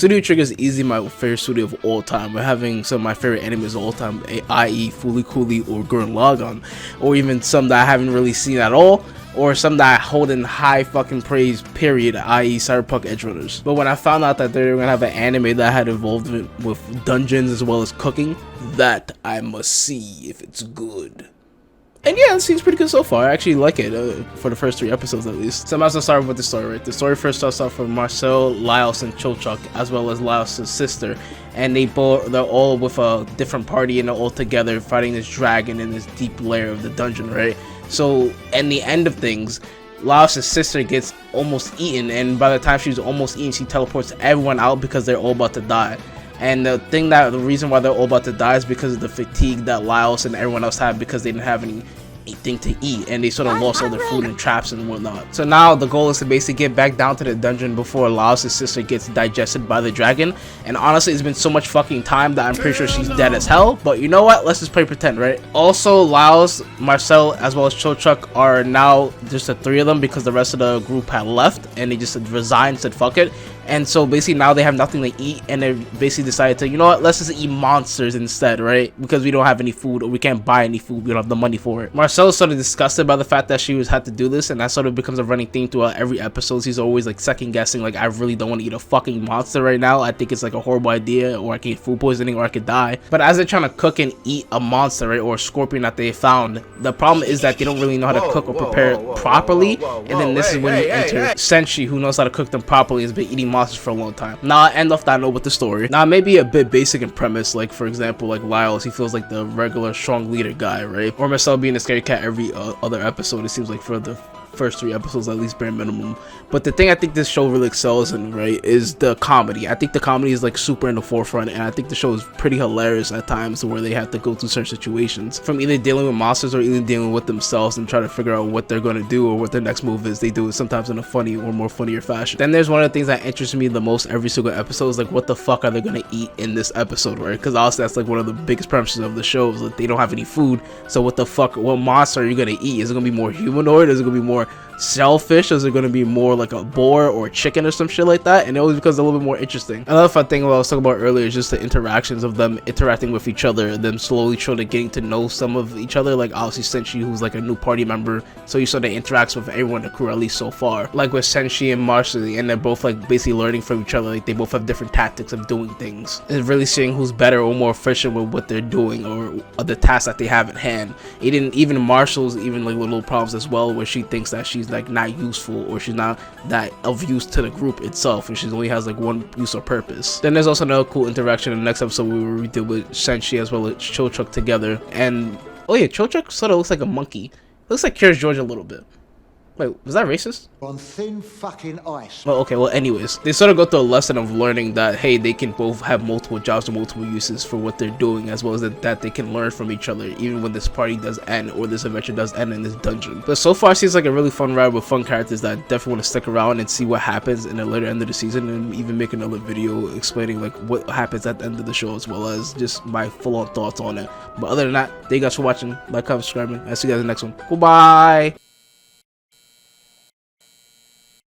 Studio Trigger is easily my favorite studio of all time. We're having some of my favorite animes of all time, i.e. Fooly Cooly or Gurren Lagann, or even some that I haven't really seen at all, or some that I hold in high fucking praise, period, i.e. Cyberpunk Edgerunners. But when I found out that they were gonna have an anime that had involved with dungeons as well as cooking, that I must see if it's good. And yeah, it seems pretty good so far. I actually like it for the first 3 episodes at least. So I might as well start with the story, right? The story first starts off with Marcel, Laios, and Chochuk, as well as Laios' sister. And they're all with a different party and they're all together fighting this dragon in this deep lair of the dungeon, right? So, in the end of things, Laios' sister gets almost eaten, and by the time she's almost eaten, she teleports everyone out because they're all about to die. And the reason why they're all about to die is because of the fatigue that Laios and everyone else had because they didn't have anything to eat, and they sort of lost all their food and traps and whatnot. So now the goal is to basically get back down to the dungeon before Laios' sister gets digested by the dragon. And honestly, it's been so much fucking time that I'm pretty sure she's dead as hell. But you know what? Let's just play pretend, right? Also, Laios, Marcel, as well as Chochuk are now just the 3 of them because the rest of the group had left and they just resigned, said fuck it. And so basically now they have nothing to eat, and they basically decided to, you know what, let's just eat monsters instead, right? Because we don't have any food, or we can't buy any food, we don't have the money for it. Marcel is sort of disgusted by the fact that she had to do this, and that sort of becomes a running theme throughout every episode. He's always like second guessing, like, I really don't want to eat a fucking monster right now. I think it's like a horrible idea, or I can get food poisoning, or I could die. But as they're trying to cook and eat a monster, right, or a scorpion that they found, the problem is that they don't really know how to cook or prepare it properly. And then this is when you enter Senshi, who knows how to cook them properly, has been eating monsters for a long time. Now I end off that note with the story. Now it may be a bit basic in premise, like for example, like Laios, he feels like the regular strong leader guy, right? Or Marcel being a scary cat every other episode, it seems like for the first 3 episodes at least, bare minimum. But the thing I think this show really excels in, right, is the comedy. I think the comedy is like super in the forefront, and I think the show is pretty hilarious at times where they have to go through certain situations, from either dealing with monsters or either dealing with themselves and try to figure out what they're going to do or what their next move is. They do it sometimes in a funny or more funnier fashion. Then there's one of the things that interests me the most every single episode is like, what the fuck are they going to eat in this episode, right? Because also that's like one of the biggest premises of the show is that they don't have any food. So what the fuck, what monster are you going to eat? Is it going to be more humanoid? Is it going to be more shellfish? Is it going to be more like a boar or a chicken or some shit like that? And it always becomes a little bit more interesting. Another fun thing what I was talking about earlier is just the interactions of them interacting with each other, them slowly trying to getting to know some of each other. Like obviously Senshi, who's like a new party member, so you saw the interacts with everyone in the crew, at least so far. Like with Senshi and Marcel, and they're both like basically learning from each other. Like they both have different tactics of doing things, and really seeing who's better or more efficient with what they're doing or the tasks that they have at hand. Even Marcel's even like little problems as well, where she thinks that she's like not useful or she's not that of use to the group itself, and she only has like one use or purpose. Then there's also another cool interaction in the next episode where we deal with Senshi as well as Chochuk together. And oh yeah, Chochuk sort of looks like a monkey. Looks like Curious George a little bit. Wait, was that racist? On thin fucking ice. Well, okay, well anyways, they sort of go through a lesson of learning that, hey, they can both have multiple jobs and multiple uses for what they're doing, as well as that they can learn from each other, even when this party does end, or this adventure does end in this dungeon. But so far, it seems like a really fun ride with fun characters that I definitely want to stick around and see what happens in the later end of the season, and even make another video explaining like what happens at the end of the show, as well as just my full-on thoughts on it. But other than that, thank you guys for watching. Like, comment, subscribing. I'll see you guys in the next one. Goodbye!